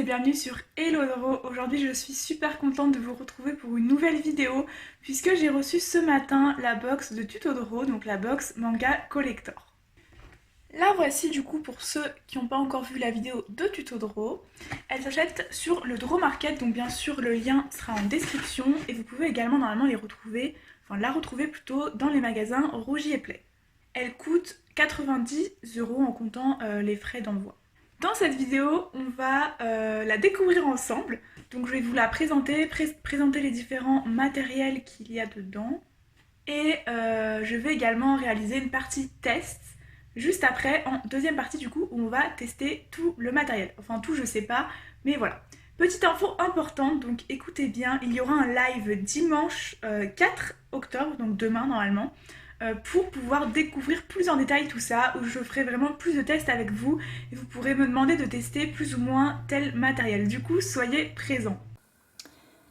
et bienvenue sur Hello Doro. Aujourd'hui je suis super contente de vous retrouver pour une nouvelle vidéo puisque j'ai reçu ce matin la box de Tuto Doro, donc la box manga collector. La voici du coup pour ceux qui n'ont pas encore vu la vidéo de Tuto Doro. Elle s'achète sur le Doro Market, donc bien sûr le lien sera en description et vous pouvez également normalement la retrouver plutôt dans les magasins Rougi et Play. Elle coûte 90 € en comptant les frais d'envoi. Dans cette vidéo, on va la découvrir ensemble. Donc je vais vous la présenter, présenter les différents matériels qu'il y a dedans. Et je vais également réaliser une partie test juste après, en deuxième partie du coup, où on va tester tout le matériel. Enfin tout, je sais pas, mais voilà. Petite info importante, donc écoutez bien, il y aura un live dimanche 4 octobre, donc demain normalement, pour pouvoir découvrir plus en détail tout ça, où je ferai vraiment plus de tests avec vous et vous pourrez me demander de tester plus ou moins tel matériel. Du coup, soyez présents.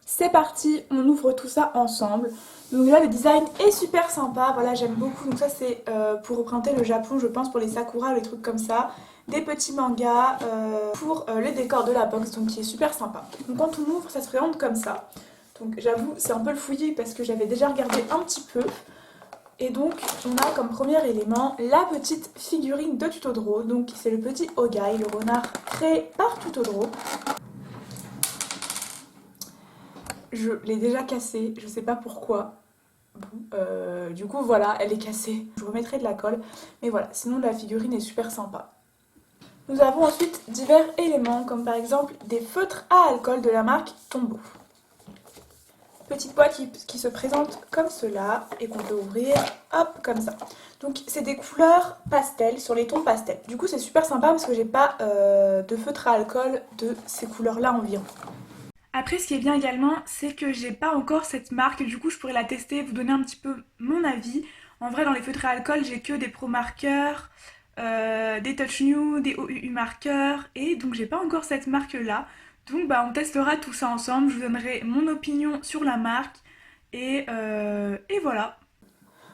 C'est parti, on ouvre tout ça ensemble. Donc là, le design est super sympa, voilà, j'aime beaucoup. Donc ça, c'est pour représenter le Japon, je pense, pour les sakura ou les trucs comme ça. Des petits mangas pour le décor de la box, donc qui est super sympa. Donc quand on ouvre, ça se présente comme ça. Donc j'avoue, c'est un peu le fouillis parce que j'avais déjà regardé un petit peu. Et donc on a comme premier élément la petite figurine de Tutodoro. Donc c'est le petit Ogai, le renard créé par Tutodoro. Je l'ai déjà cassée, je sais pas pourquoi. Bon, du coup voilà, elle est cassée. Je vous remettrai de la colle. Mais voilà, sinon la figurine est super sympa. Nous avons ensuite divers éléments comme par exemple des feutres à alcool de la marque Tombow. Petite boîte qui se présente comme cela et qu'on peut ouvrir, hop, comme ça. Donc c'est des couleurs pastel sur les tons pastels. Du coup c'est super sympa parce que j'ai pas de feutre à alcool de ces couleurs-là environ. Après ce qui est bien également, c'est que j'ai pas encore cette marque, du coup je pourrais la tester, vous donner un petit peu mon avis. En vrai dans les feutres à alcool j'ai que des Pro marqueurs, des Touch New, des OUU marqueurs et donc j'ai pas encore cette marque-là. Donc bah, on testera tout ça ensemble, je vous donnerai mon opinion sur la marque et voilà.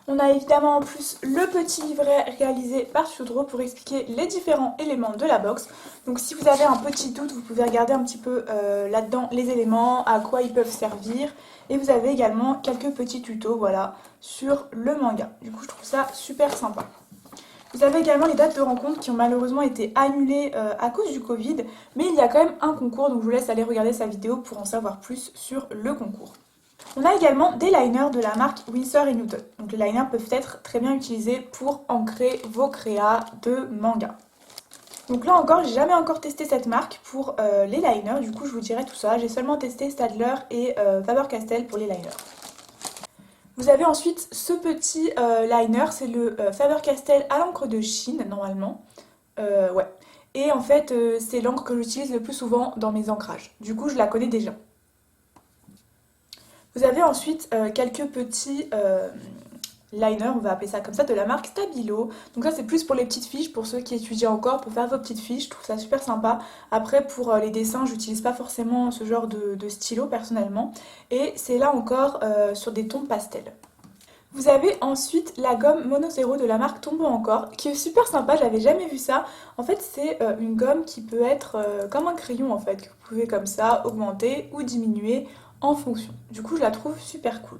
On a évidemment en plus le petit livret réalisé par Tutodoro pour expliquer les différents éléments de la box. Donc si vous avez un petit doute, vous pouvez regarder un petit peu là-dedans les éléments, à quoi ils peuvent servir. Et vous avez également quelques petits tutos voilà, sur le manga. Du coup je trouve ça super sympa. Vous avez également les dates de rencontre qui ont malheureusement été annulées à cause du Covid, mais il y a quand même un concours, donc je vous laisse aller regarder sa vidéo pour en savoir plus sur le concours. On a également des liners de la marque Winsor & Newton. Donc les liners peuvent être très bien utilisés pour ancrer vos créas de manga. Donc là encore, j'ai jamais encore testé cette marque pour les liners, du coup je vous dirai tout ça. J'ai seulement testé Stadler et Faber-Castell pour les liners. Vous avez ensuite ce petit liner, c'est le Faber-Castell à l'encre de Chine normalement. Ouais. Et en fait, c'est l'encre que j'utilise le plus souvent dans mes ancrages. Du coup, je la connais déjà. Vous avez ensuite quelques petits liners, on va appeler ça comme ça, de la marque Stabilo. Donc ça c'est plus pour les petites fiches, pour ceux qui étudient encore, pour faire vos petites fiches, je trouve ça super sympa. Après pour les dessins, j'utilise pas forcément ce genre de stylo personnellement. Et c'est là encore sur des tons pastels. Vous avez ensuite la gomme Mono Zero de la marque Tombow encore, qui est super sympa, j'avais jamais vu ça. En fait c'est une gomme qui peut être comme un crayon en fait, que vous pouvez comme ça augmenter ou diminuer en fonction. Du coup je la trouve super cool.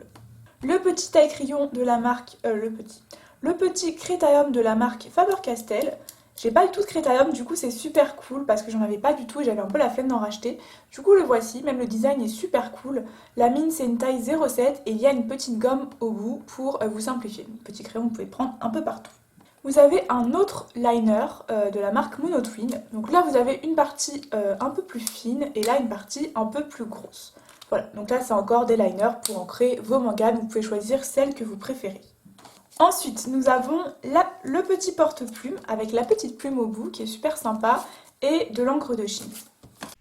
Le petit taille-crayon de la marque, le petit crétarium de la marque Faber-Castell. J'ai pas du tout de crétarium, du coup c'est super cool parce que j'en avais pas du tout et j'avais un peu la flemme d'en racheter. Du coup le voici, même le design est super cool. La mine c'est une taille 0,7 et il y a une petite gomme au bout pour vous simplifier. Le petit crayon vous pouvez prendre un peu partout. Vous avez un autre liner de la marque Monotwin. Donc là vous avez une partie un peu plus fine et là une partie un peu plus grosse. Voilà, donc là c'est encore des liners pour ancrer vos mangas, vous pouvez choisir celle que vous préférez. Ensuite, nous avons le petit porte-plume avec la petite plume au bout qui est super sympa et de l'encre de Chine.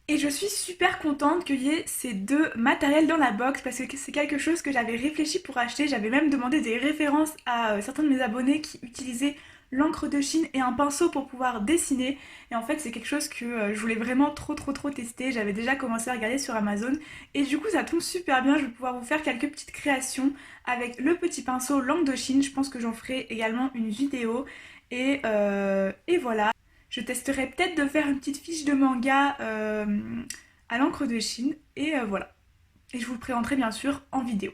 Et je suis super contente qu'il y ait ces deux matériels dans la box parce que c'est quelque chose que j'avais réfléchi pour acheter. J'avais même demandé des références à certains de mes abonnés qui utilisaient l'encre de Chine et un pinceau pour pouvoir dessiner. Et en fait c'est quelque chose que je voulais vraiment trop tester. J'avais déjà commencé à regarder sur Amazon et du coup ça tombe super bien. Je vais pouvoir vous faire quelques petites créations avec le petit pinceau l'encre de Chine. Je pense que j'en ferai également une vidéo et voilà. je testerai peut-être de faire une petite fiche de manga à l'encre de Chine. Et voilà. Et je vous le présenterai bien sûr en vidéo.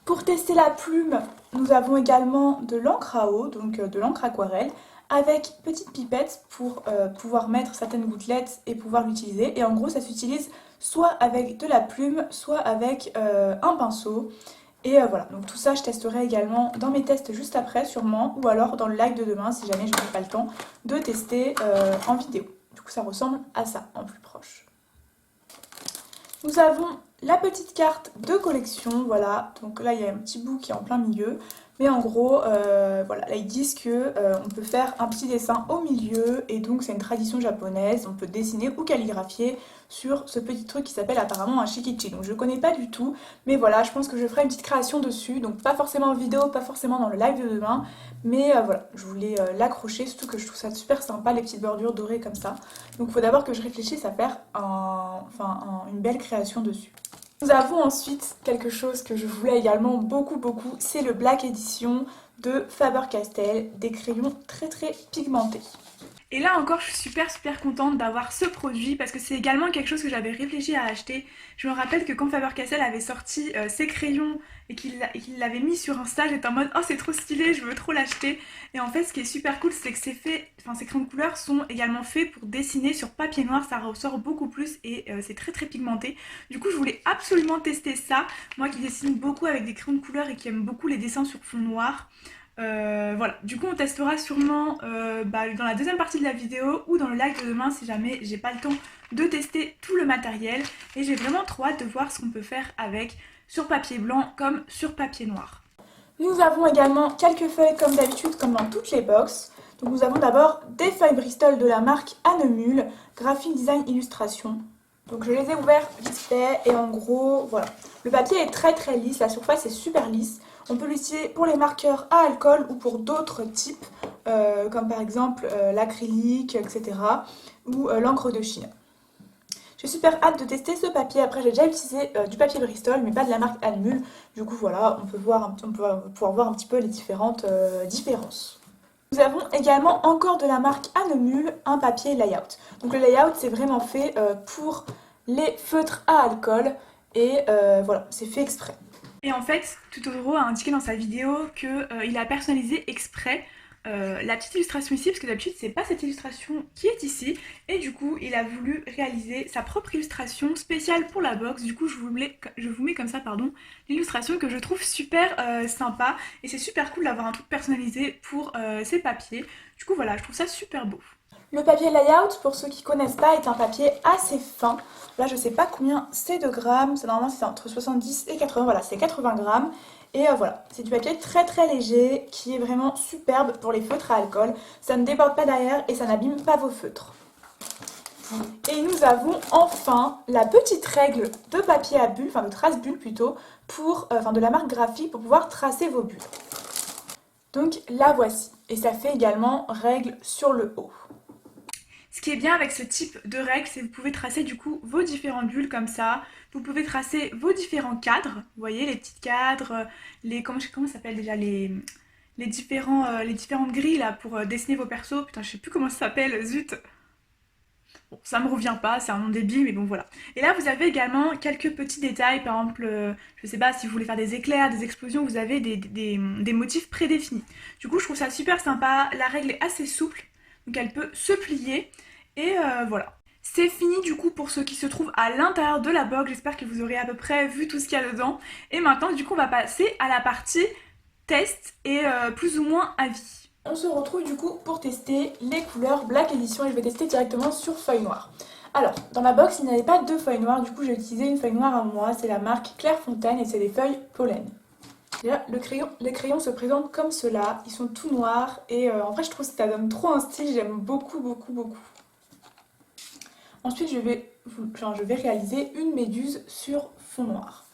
Pour tester la plume, nous avons également de l'encre à eau, donc de l'encre aquarelle, avec petite pipette pour pouvoir mettre certaines gouttelettes et pouvoir l'utiliser. Et en gros, ça s'utilise soit avec de la plume, soit avec un pinceau. Et voilà, donc tout ça je testerai également dans mes tests juste après sûrement, ou alors dans le live de demain si jamais je n'ai pas le temps de tester en vidéo. Du coup ça ressemble à ça en plus proche. Nous avons la petite carte de collection, voilà, donc là il y a un petit bout qui est en plein milieu. Mais en gros, voilà, là ils disent que on peut faire un petit dessin au milieu et donc c'est une tradition japonaise, on peut dessiner ou calligraphier sur ce petit truc qui s'appelle apparemment un shikichi. Donc je connais pas du tout, mais voilà, je pense que je ferai une petite création dessus, donc pas forcément en vidéo, pas forcément dans le live de demain, mais voilà, je voulais l'accrocher, surtout que je trouve ça super sympa les petites bordures dorées comme ça. Donc il faut d'abord que je réfléchisse à faire une belle création dessus. Nous avons ensuite quelque chose que je voulais également beaucoup, c'est le Black Edition de Faber-Castell, des crayons très pigmentés. Et là encore, je suis super contente d'avoir ce produit parce que c'est également quelque chose que j'avais réfléchi à acheter. Je me rappelle que quand Faber-Castell avait sorti ses crayons et qu'il l'avait mis sur Insta, j'étais en mode oh c'est trop stylé, je veux trop l'acheter. Et en fait, ce qui est super cool, c'est que ces crayons de couleur sont également faits pour dessiner sur papier noir, ça ressort beaucoup plus et c'est très pigmenté. Du coup, je voulais absolument tester ça. Moi qui dessine beaucoup avec des crayons de couleur et qui aime beaucoup les dessins sur fond noir. Voilà, du coup on testera sûrement dans la deuxième partie de la vidéo ou dans le live de demain si jamais j'ai pas le temps de tester tout le matériel. Et j'ai vraiment trop hâte de voir ce qu'on peut faire avec sur papier blanc comme sur papier noir. Nous avons également quelques feuilles comme d'habitude, comme dans toutes les box. Donc nous avons d'abord des feuilles Bristol de la marque Annemule, Graphic Design Illustration. Donc je les ai ouverts vite fait et en gros, voilà. Le papier est très lisse, la surface est super lisse. On peut l'utiliser pour les marqueurs à alcool ou pour d'autres types, comme par exemple l'acrylique, etc. ou l'encre de Chine. J'ai super hâte de tester ce papier. Après, j'ai déjà utilisé du papier Bristol, mais pas de la marque Annemule. Du coup, voilà, on peut pouvoir voir un petit peu les différentes différences. Nous avons également encore de la marque Annemule un papier layout. Donc le layout, c'est vraiment fait pour les feutres à alcool et voilà, c'est fait exprès. Et en fait, Tutoro a indiqué dans sa vidéo qu'il a personnalisé exprès la petite illustration ici, parce que d'habitude c'est pas cette illustration qui est ici, et du coup il a voulu réaliser sa propre illustration spéciale pour la box. Du coup je vous mets comme ça l'illustration que je trouve super sympa, et c'est super cool d'avoir un truc personnalisé pour ces papiers. Du coup voilà, je trouve ça super beau. Le papier layout, pour ceux qui connaissent pas, est un papier assez fin. Là, je sais pas combien c'est de grammes. Normalement, c'est entre 70 et 80. Voilà, c'est 80 grammes. Et voilà, c'est du papier très léger qui est vraiment superbe pour les feutres à alcool. Ça ne déborde pas derrière et ça n'abîme pas vos feutres. Et nous avons enfin la petite règle de papier à bulles, enfin de trace bulles plutôt, de la marque Graphique pour pouvoir tracer vos bulles. Donc la voici. Et ça fait également règle sur le haut. Ce qui est bien avec ce type de règle, c'est que vous pouvez tracer du coup vos différentes bulles comme ça. Vous pouvez tracer vos différents cadres. Vous voyez, les petits cadres, comment ça s'appelle déjà les différentes grilles là pour dessiner vos persos. Putain, je sais plus comment ça s'appelle, zut. Bon, ça me revient pas, c'est un nom débile, mais bon voilà. Et là, vous avez également quelques petits détails. Par exemple, je sais pas, si vous voulez faire des éclairs, des explosions, vous avez des motifs prédéfinis. Du coup, je trouve ça super sympa. La règle est assez souple, donc elle peut se plier. Et voilà. C'est fini du coup pour ceux qui se trouvent à l'intérieur de la box. J'espère que vous aurez à peu près vu tout ce qu'il y a dedans. Et maintenant, du coup, on va passer à la partie test et plus ou moins avis. On se retrouve du coup pour tester les couleurs Black Edition et je vais tester directement sur feuille noire. Alors, dans la box, il n'y avait pas de feuilles noires, du coup j'ai utilisé une feuille noire à moi, c'est la marque Clairefontaine et c'est des feuilles pollen. Là, les crayons se présentent comme cela, ils sont tout noirs et en vrai je trouve que ça donne trop un style, j'aime beaucoup. Ensuite je vais réaliser une méduse sur fond noir.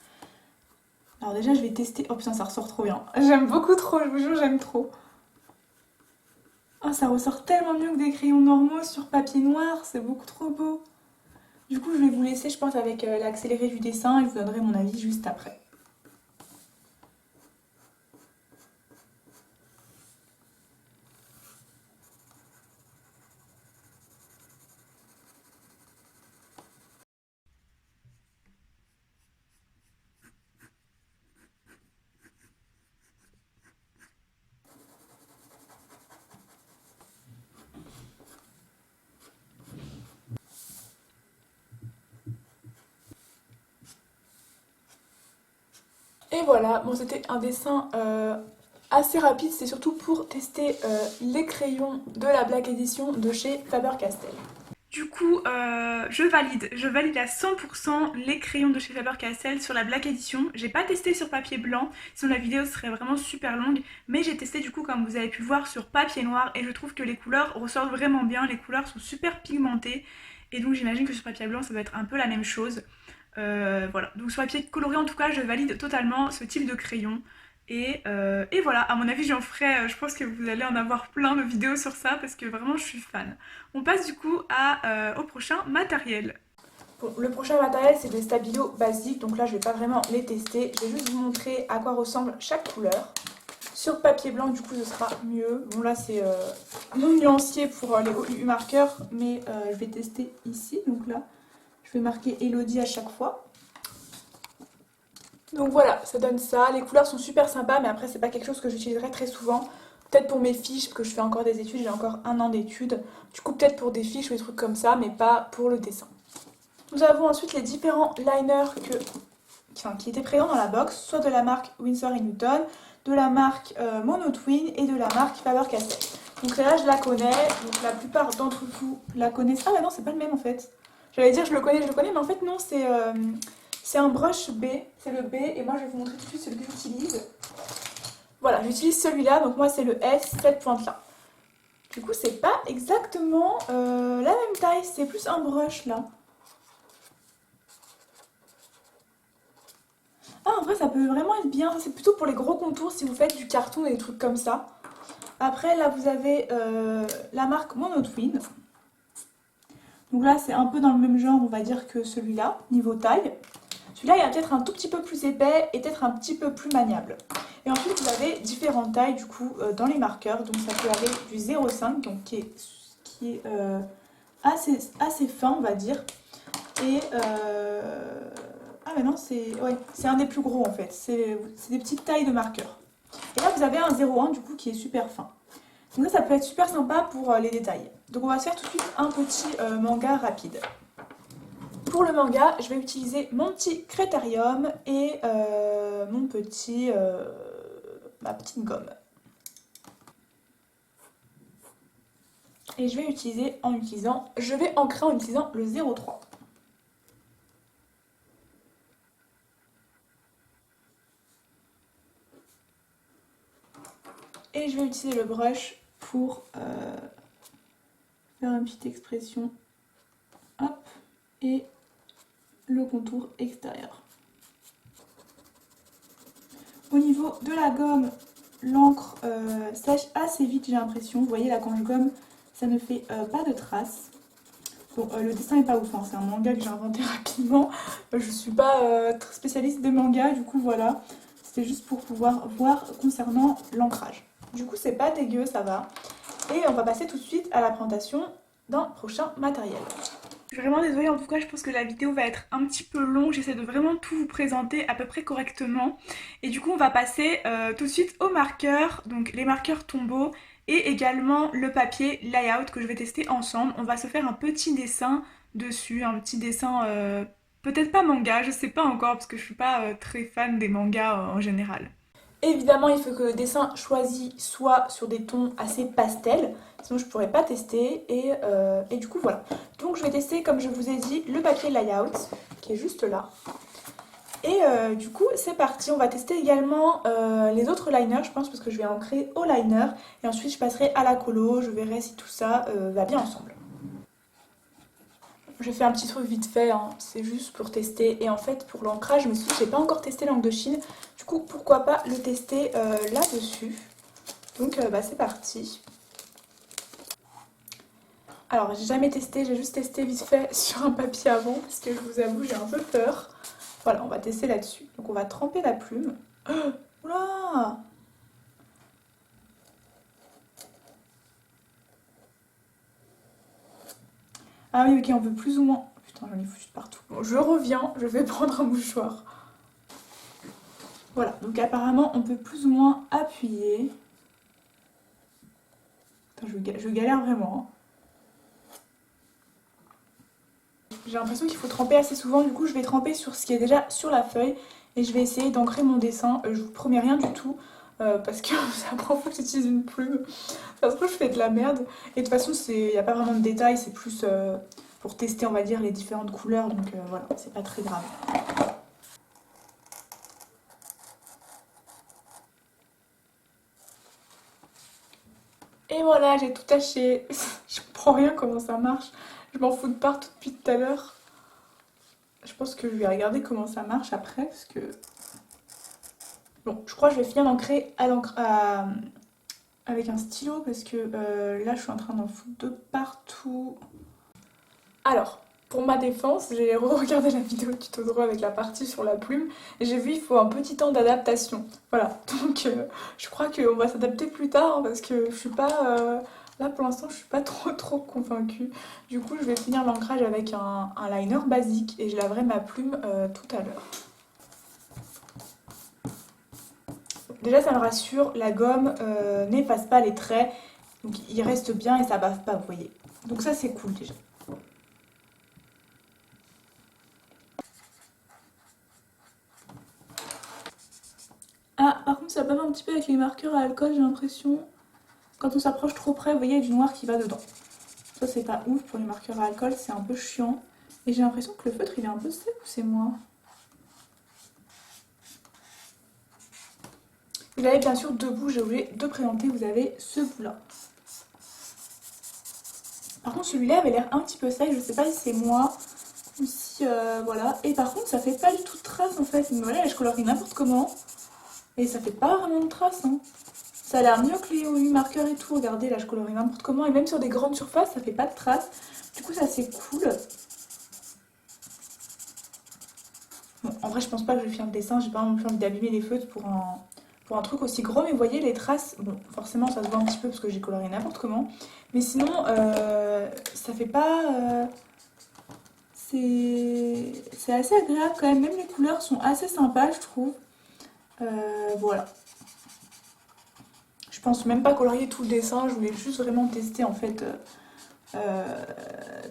Alors déjà je vais tester, oh putain ça ressort trop bien, j'aime beaucoup trop, je vous jure j'aime trop. Oh, ça ressort tellement mieux que des crayons normaux sur papier noir, c'est beaucoup trop beau. Du coup, je vais vous laisser, je pense, avec l'accéléré du dessin et je vous donnerai mon avis juste après. Et voilà, bon c'était un dessin assez rapide, c'est surtout pour tester les crayons de la Black Edition de chez Faber-Castell. Du coup, je valide à 100% les crayons de chez Faber-Castell sur la Black Edition. J'ai pas testé sur papier blanc, sinon la vidéo serait vraiment super longue, mais j'ai testé du coup comme vous avez pu voir sur papier noir et je trouve que les couleurs ressortent vraiment bien, les couleurs sont super pigmentées et donc j'imagine que sur papier blanc ça va être un peu la même chose. Voilà, donc sur papier coloré en tout cas je valide totalement ce type de crayon. Et voilà, à mon avis j'en ferai, je pense que vous allez en avoir plein de vidéos sur ça parce que vraiment je suis fan. On passe du coup au prochain matériel. Bon, le prochain matériel c'est des stabilos basiques, donc là je vais pas vraiment les tester, je vais juste vous montrer à quoi ressemble chaque couleur. Sur papier blanc du coup ce sera mieux, bon là c'est mon nuancier pour les OU marqueurs, mais je vais tester ici, donc là je vais marquer Elodie à chaque fois. Donc voilà, ça donne ça. Les couleurs sont super sympas, mais après, c'est pas quelque chose que j'utiliserai très souvent. Peut-être pour mes fiches, parce que je fais encore des études, j'ai encore un an d'études. Du coup, peut-être pour des fiches ou des trucs comme ça, mais pas pour le dessin. Nous avons ensuite les différents liners qui étaient présents dans la box, soit de la marque Winsor & Newton, de la marque Monotwin et de la marque Faber-Castell. Donc celle-là, je la connais, donc la plupart d'entre vous la connaissent. Ah bah non, c'est pas le même en fait. J'allais dire je le connais, mais en fait non, c'est un brush B, c'est le B, et moi je vais vous montrer tout de suite celui que j'utilise. Voilà, j'utilise celui-là, donc moi c'est le S, cette pointe-là. Du coup, c'est pas exactement la même taille, c'est plus un brush là. Ah, en vrai, ça peut vraiment être bien, c'est plutôt pour les gros contours si vous faites du carton et des trucs comme ça. Après, là, vous avez la marque Monotwin. Donc là, c'est un peu dans le même genre, on va dire, que celui-là, niveau taille. Celui-là, il est peut-être un tout petit peu plus épais et peut-être un petit peu plus maniable. Et ensuite, vous avez différentes tailles, du coup, dans les marqueurs. Donc ça peut aller du 0,5, donc qui est assez fin, on va dire. Et... Ah mais non, c'est un des plus gros, en fait. C'est des petites tailles de marqueurs. Et là, vous avez un 0,1, du coup, qui est super fin. Donc là, ça peut être super sympa pour les détails. Donc on va se faire tout de suite un petit manga rapide. Pour le manga, je vais utiliser mon petit Crétarium et ma petite gomme. Et je vais ancrer en utilisant le 0,3. Et je vais utiliser le brush pour faire une petite expression. Hop, et le contour extérieur. Au niveau de la gomme, l'encre sèche assez vite, j'ai l'impression. Vous voyez là, quand je gomme, ça ne fait pas de traces. Bon, le dessin n'est pas ouf, hein. C'est un manga que j'ai inventé rapidement. Je suis pas très spécialiste des mangas, du coup voilà. C'était juste pour pouvoir voir concernant l'ancrage. Du coup, c'est pas dégueu, ça va. Et on va passer tout de suite à la présentation d'un prochain matériel. Je suis vraiment désolée, en tout cas je pense que la vidéo va être un petit peu longue, j'essaie de vraiment tout vous présenter à peu près correctement. Et du coup on va passer tout de suite aux marqueurs, donc les marqueurs tombeaux et également le papier layout que je vais tester ensemble. On va se faire un petit dessin dessus, un petit dessin peut-être pas manga, je sais pas encore parce que je suis pas très fan des mangas en général. Évidemment, il faut que le dessin choisi soit sur des tons assez pastels, sinon je pourrais pas tester. Et du coup, voilà. Donc, je vais tester, comme je vous ai dit, le papier layout qui est juste là. Et du coup, c'est parti. On va tester également les autres liners, je pense, parce que je vais ancrer au liner. Et ensuite, je passerai à la colo. Je verrai si tout ça va bien ensemble. J'ai fait un petit truc vite fait, hein. C'est juste pour tester. Et en fait, pour l'ancrage, je me suis dit, j'ai pas encore testé l'encre de Chine. Du coup, pourquoi pas le tester là-dessus. Donc, c'est parti. Alors, j'ai jamais testé, j'ai juste testé vite fait sur un papier avant, parce que je vous avoue, j'ai un peu peur. Voilà, on va tester là-dessus. Donc, on va tremper la plume. Oh, oula! Ah oui, ok, on peut plus ou moins... Putain, j'en ai foutu de partout. Bon, je reviens, je vais prendre un mouchoir. Voilà, donc apparemment, on peut plus ou moins appuyer. Attends, je galère vraiment. J'ai l'impression qu'il faut tremper assez souvent, du coup je vais tremper sur ce qui est déjà sur la feuille et je vais essayer d'ancrer mon dessin. Je vous promets rien du tout parce que c'est la première fois que j'utilise une plume. Ça se trouve, je fais de la merde. Et de toute façon, il n'y a pas vraiment de détails, c'est plus pour tester, on va dire, les différentes couleurs. Donc voilà, c'est pas très grave. Et voilà, j'ai tout taché. Je comprends rien comment ça marche. Je m'en fous de partout depuis tout à l'heure. Je pense que je vais regarder comment ça marche après parce que... Bon, je crois que je vais finir d'ancrer avec un stylo parce que là je suis en train d'en foutre de partout. Alors, pour ma défense, j'ai regardé la vidéo tuto draw avec la partie sur la plume et j'ai vu il faut un petit temps d'adaptation. Voilà, donc je crois qu'on va s'adapter plus tard hein, parce que je suis pas... là pour l'instant je suis pas trop convaincue. Du coup je vais finir l'ancrage avec un liner basique et je laverai ma plume tout à l'heure. Déjà ça me rassure, la gomme n'efface pas les traits, donc il reste bien et ça bave pas, vous voyez. Donc ça c'est cool déjà. Ah, par contre ça bave un petit peu avec les marqueurs à alcool, j'ai l'impression. Quand on s'approche trop près, vous voyez, il y a du noir qui va dedans. Ça c'est pas ouf pour les marqueurs à alcool, c'est un peu chiant. Et j'ai l'impression que le feutre il est un peu sec ou c'est moi? Vous avez bien sûr deux bouts, j'ai oublié de présenter, vous avez ce bout là. Par contre celui-là avait l'air un petit peu sec, je sais pas si c'est moi ou si voilà. Et par contre ça fait pas du tout de traces en fait, mais voilà je colorie n'importe comment. Et ça fait pas vraiment de traces hein. Ça a l'air mieux que les 8 marqueurs et tout, regardez là je colorie n'importe comment. Et même sur des grandes surfaces ça fait pas de traces. Du coup ça c'est cool. Bon, en vrai je pense pas que je vais faire le dessin, j'ai pas non plus envie d'abîmer les feutres pour un truc aussi gros, mais vous voyez les traces, bon forcément ça se voit un petit peu parce que j'ai coloré n'importe comment, mais sinon ça fait pas... c'est assez agréable quand même, même les couleurs sont assez sympas je trouve. Voilà. Je pense même pas colorier tout le dessin, je voulais juste vraiment tester en fait,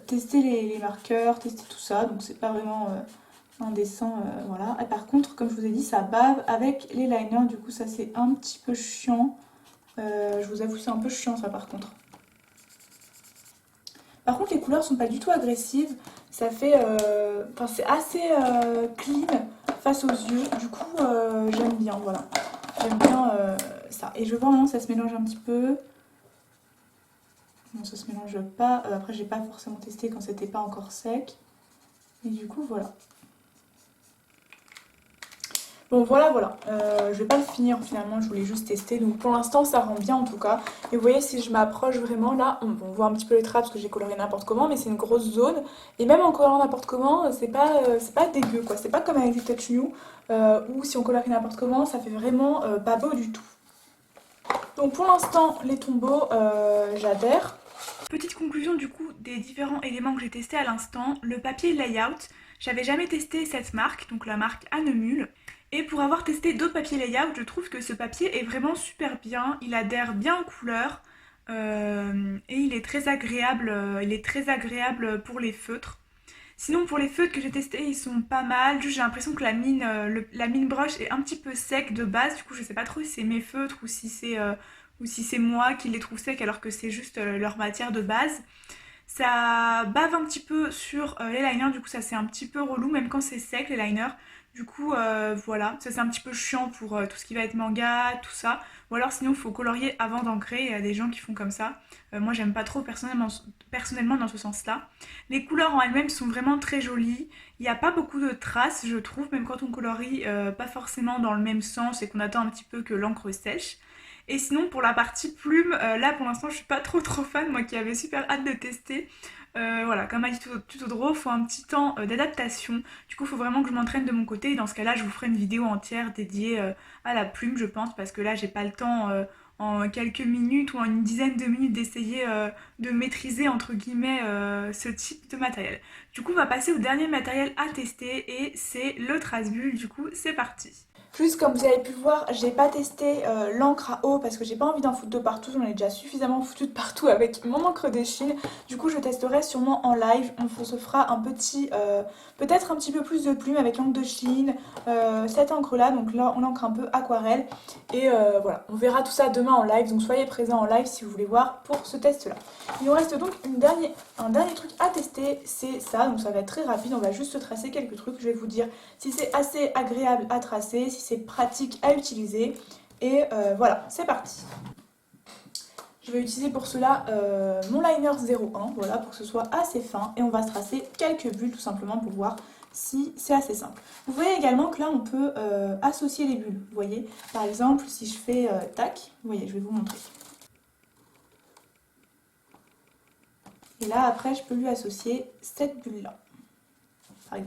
tester les marqueurs, tester tout ça, donc c'est pas vraiment... un dessin, voilà. Et par contre, comme je vous ai dit, ça bave avec les liners, du coup ça c'est un petit peu chiant. Je vous avoue, c'est un peu chiant ça par contre. Par contre, les couleurs sont pas du tout agressives, ça fait... Enfin, c'est assez clean face aux yeux, du coup j'aime bien, voilà. J'aime bien ça. Et je vois maintenant ça se mélange un petit peu. Non, ça se mélange pas. Après, j'ai pas forcément testé quand c'était pas encore sec. Et du coup, voilà. Bon voilà, je vais pas le finir finalement, je voulais juste tester. Donc pour l'instant ça rend bien en tout cas. Et vous voyez si je m'approche vraiment là, on voit un petit peu les traces parce que j'ai coloré n'importe comment, mais c'est une grosse zone. Et même en colorant n'importe comment, c'est pas dégueu quoi. C'est pas comme avec du Touch New où si on colorie n'importe comment, ça fait vraiment pas beau du tout. Donc pour l'instant les tombeaux, j'adhère. Petite conclusion du coup des différents éléments que j'ai testés à l'instant. Le papier layout, j'avais jamais testé cette marque, donc la marque Annemule. Et pour avoir testé d'autres papiers layout, je trouve que ce papier est vraiment super bien. Il adhère bien aux couleurs et il est très agréable pour les feutres. Sinon pour les feutres que j'ai testés, ils sont pas mal. Juste j'ai l'impression que la mine brush est un petit peu sec de base. Du coup je sais pas trop si c'est mes feutres ou si c'est moi qui les trouve secs alors que c'est juste leur matière de base. Ça bave un petit peu sur les liners, du coup ça c'est un petit peu relou même quand c'est sec les liners. Du coup voilà, ça c'est un petit peu chiant pour tout ce qui va être manga, tout ça. Ou alors sinon il faut colorier avant d'ancrer, il y a des gens qui font comme ça. Moi j'aime pas trop personnellement dans ce sens-là. Les couleurs en elles-mêmes sont vraiment très jolies. Il n'y a pas beaucoup de traces je trouve, même quand on colorie pas forcément dans le même sens et qu'on attend un petit peu que l'encre sèche. Et sinon pour la partie plume, là pour l'instant je suis pas trop fan, moi qui avais super hâte de tester. Voilà, comme a dit tuto draw, il faut un petit temps d'adaptation. Du coup il faut vraiment que je m'entraîne de mon côté et dans ce cas là je vous ferai une vidéo entière dédiée à la plume je pense parce que là j'ai pas le temps en quelques minutes ou en une dizaine de minutes d'essayer de maîtriser entre guillemets ce type de matériel. Du coup on va passer au dernier matériel à tester et c'est le trace-bulle, du coup c'est parti. Juste comme vous avez pu le voir, j'ai pas testé l'encre à eau parce que j'ai pas envie d'en foutre de partout, j'en ai déjà suffisamment foutu de partout avec mon encre de Chine. Du coup je testerai sûrement en live, on se fera un petit, peut-être un petit peu plus de plumes avec l'encre de Chine, cette encre là, donc là on encre un peu aquarelle. Et voilà, on verra tout ça demain en live, donc soyez présents en live si vous voulez voir pour ce test là. Il nous reste donc un dernier truc à tester, c'est ça, donc ça va être très rapide, on va juste tracer quelques trucs, je vais vous dire si c'est assez agréable à tracer, si c'est pratique à utiliser. Et voilà, c'est parti. Je vais utiliser pour cela mon liner 01, voilà, pour que ce soit assez fin. Et on va se tracer quelques bulles tout simplement pour voir si c'est assez simple. Vous voyez également que là on peut associer les bulles. Vous voyez, par exemple, si je fais tac, vous voyez, je vais vous montrer. Et là après je peux lui associer cette bulle là.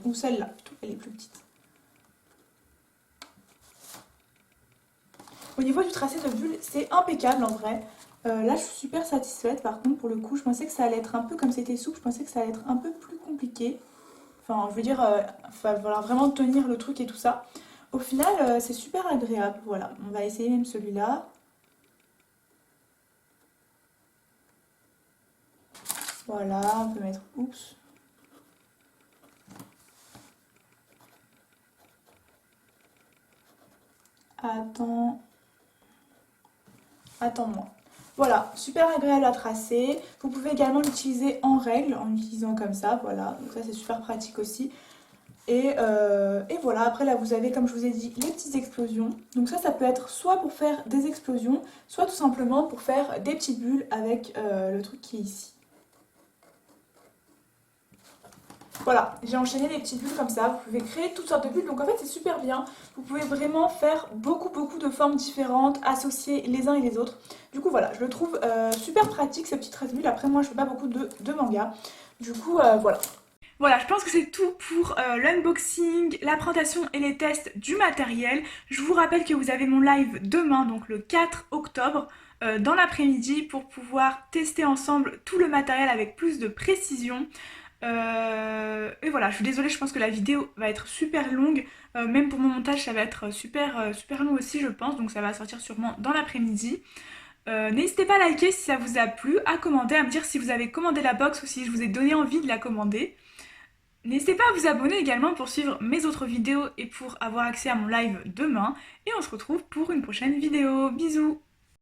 Ou celle-là plutôt, elle est plus petite. Au niveau du tracé de bulle, c'est impeccable en vrai. Là, je suis super satisfaite. Par contre, pour le coup, je pensais que ça allait être un peu, comme c'était souple, je pensais que ça allait être un peu plus compliqué. Enfin, je veux dire, va falloir vraiment tenir le truc et tout ça. Au final, c'est super agréable. Voilà, on va essayer même celui-là. Voilà, on peut mettre... Oups. Attends-moi. Voilà, super agréable à tracer. Vous pouvez également l'utiliser en règle, en l'utilisant comme ça, voilà. Donc ça c'est super pratique aussi. Et voilà, après là vous avez, comme je vous ai dit, les petites explosions. Donc ça peut être soit pour faire des explosions, soit tout simplement pour faire des petites bulles avec le truc qui est ici. Voilà, j'ai enchaîné les petites bulles comme ça, vous pouvez créer toutes sortes de bulles, donc en fait c'est super bien. Vous pouvez vraiment faire beaucoup de formes différentes, associer les uns et les autres. Du coup voilà, je le trouve super pratique ces petites traces bulles. Après moi je fais pas beaucoup de manga, du coup voilà. Voilà, je pense que c'est tout pour l'unboxing, la présentation et les tests du matériel. Je vous rappelle que vous avez mon live demain, donc le 4 octobre, dans l'après-midi, pour pouvoir tester ensemble tout le matériel avec plus de précision. Et voilà, je suis désolée, je pense que la vidéo va être super longue. Même pour mon montage, ça va être super long aussi, je pense. Donc ça va sortir sûrement dans l'après-midi. N'hésitez pas à liker si ça vous a plu, à commenter, à me dire si vous avez commandé la box ou si je vous ai donné envie de la commander. N'hésitez pas à vous abonner également pour suivre mes autres vidéos et pour avoir accès à mon live demain. Et on se retrouve pour une prochaine vidéo. Bisous!